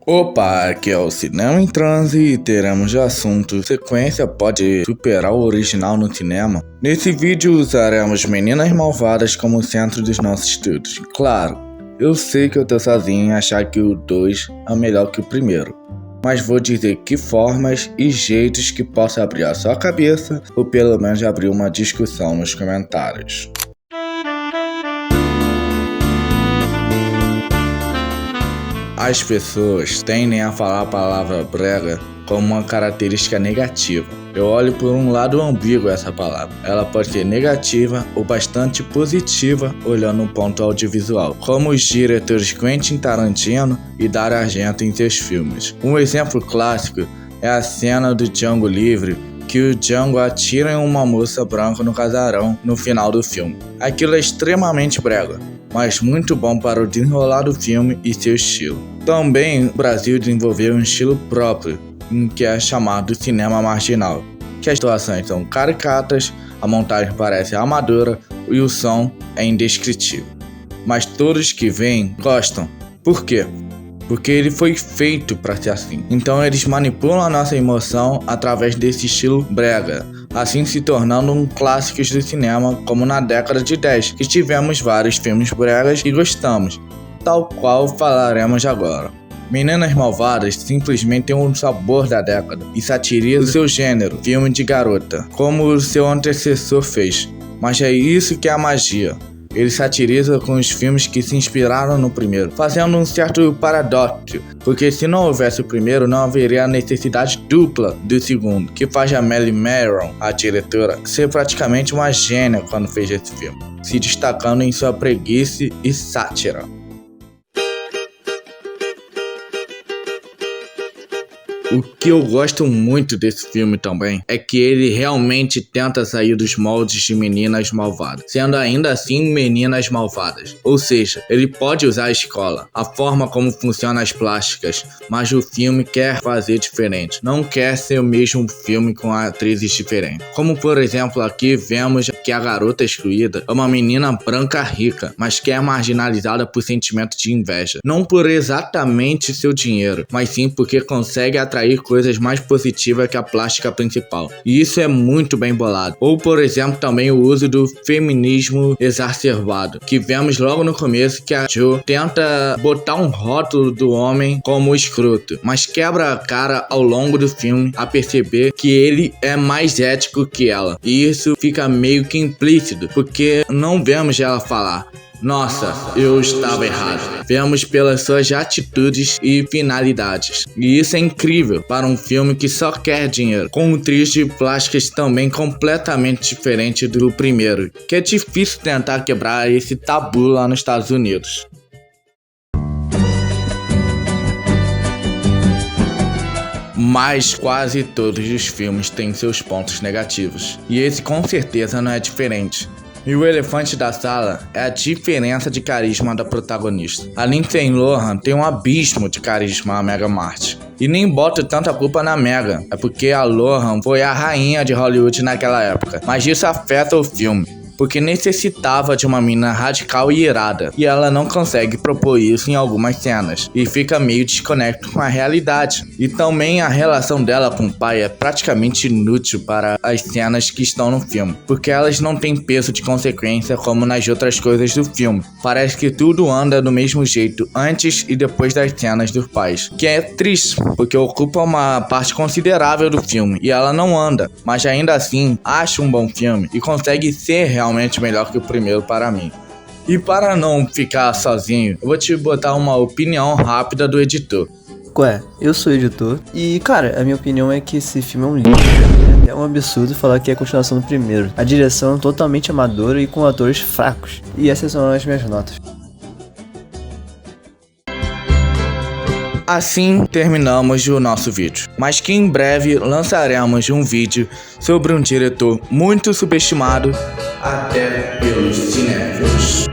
Opa, aqui é o Cinema em Transe e teremos de assunto: sequência pode superar o original no cinema? Nesse vídeo usaremos Meninas Malvadas como centro dos nossos estudos. Claro, eu sei que eu tô sozinho em achar que o 2 é melhor que o primeiro, mas vou dizer que formas e jeitos que possa abrir a sua cabeça ou pelo menos abrir uma discussão nos comentários. As pessoas tendem a falar a palavra brega como uma característica negativa. Eu olho por um lado ambíguo essa palavra. Ela pode ser negativa ou bastante positiva olhando um ponto audiovisual, como os diretores Quentin Tarantino e Dario Argento em seus filmes. Um exemplo clássico é a cena do Django Livre, que o Django atira em uma moça branca no casarão no final do filme. Aquilo é extremamente brega, mas muito bom para o desenrolar do filme e seu estilo. Também o Brasil desenvolveu um estilo próprio, que é chamado cinema marginal, que as situações são caricatas, a montagem parece amadora e o som é indescritível. Mas todos que veem gostam. Por quê? Porque ele foi feito para ser assim. Então eles manipulam a nossa emoção através desse estilo brega, assim se tornando um clássico do cinema, como na década de 10, que tivemos vários filmes bregas e gostamos, tal qual falaremos agora. Meninas Malvadas simplesmente tem um sabor da década e satiriza o seu gênero, filme de garota, como o seu antecessor fez. Mas é isso que é a magia. Ele satiriza com os filmes que se inspiraram no primeiro, fazendo um certo paradoxo, porque se não houvesse o primeiro, não haveria a necessidade dupla do segundo, que faz a Marilyn Monroe, a diretora, ser praticamente uma gênia quando fez esse filme, se destacando em sua preguiça e sátira. O que eu gosto muito desse filme também é que ele realmente tenta sair dos moldes de Meninas Malvadas, sendo ainda assim Meninas Malvadas. Ou seja, ele pode usar a escola, a forma como funcionam as plásticas, mas o filme quer fazer diferente, não quer ser o mesmo filme com atrizes diferentes. Como por exemplo aqui vemos que a garota excluída é uma menina branca rica, mas que é marginalizada por sentimento de inveja, não por exatamente seu dinheiro, mas sim porque consegue atrair coisas mais positivas que a plástica principal. E isso é muito bem bolado. Ou, por exemplo, também o uso do feminismo exacerbado, que vemos logo no começo que a Jo tenta botar um rótulo do homem como escroto, mas quebra a cara ao longo do filme a perceber que ele é mais ético que ela. E isso fica meio que implícito, porque não vemos ela falar: nossa, eu estava errado. Vemos pelas suas atitudes e finalidades. E isso é incrível para um filme que só quer dinheiro, com um trio de plásticas também completamente diferente do primeiro, que é difícil tentar quebrar esse tabu lá nos Estados Unidos. Mas quase todos os filmes têm seus pontos negativos, e esse com certeza não é diferente. E o elefante da sala é a diferença de carisma da protagonista. A Lindsay Lohan tem um abismo de carisma a Meghan Markle. E nem boto tanta culpa na Meghan, é porque a Lohan foi a rainha de Hollywood naquela época. Mas isso afeta o filme, porque necessitava de uma mina radical e irada, e ela não consegue propor isso em algumas cenas, e fica meio desconecto com a realidade. E também a relação dela com o pai é praticamente inútil para as cenas que estão no filme, porque elas não têm peso de consequência como nas outras coisas do filme. Parece que tudo anda do mesmo jeito antes e depois das cenas dos pais, que é triste, porque ocupa uma parte considerável do filme, e ela não anda, mas ainda assim acho um bom filme, e consegue ser realmente melhor que o primeiro para mim. E para não ficar sozinho, eu vou te botar uma opinião rápida do editor. Ué, eu sou editor e, cara, a minha opinião é que esse filme é um lixo. É um absurdo falar que é a continuação do primeiro. A direção é totalmente amadora e com atores fracos. E essas são as minhas notas. Assim terminamos o nosso vídeo, mas que em breve lançaremos um vídeo sobre um diretor muito subestimado até pelos cinéfilos.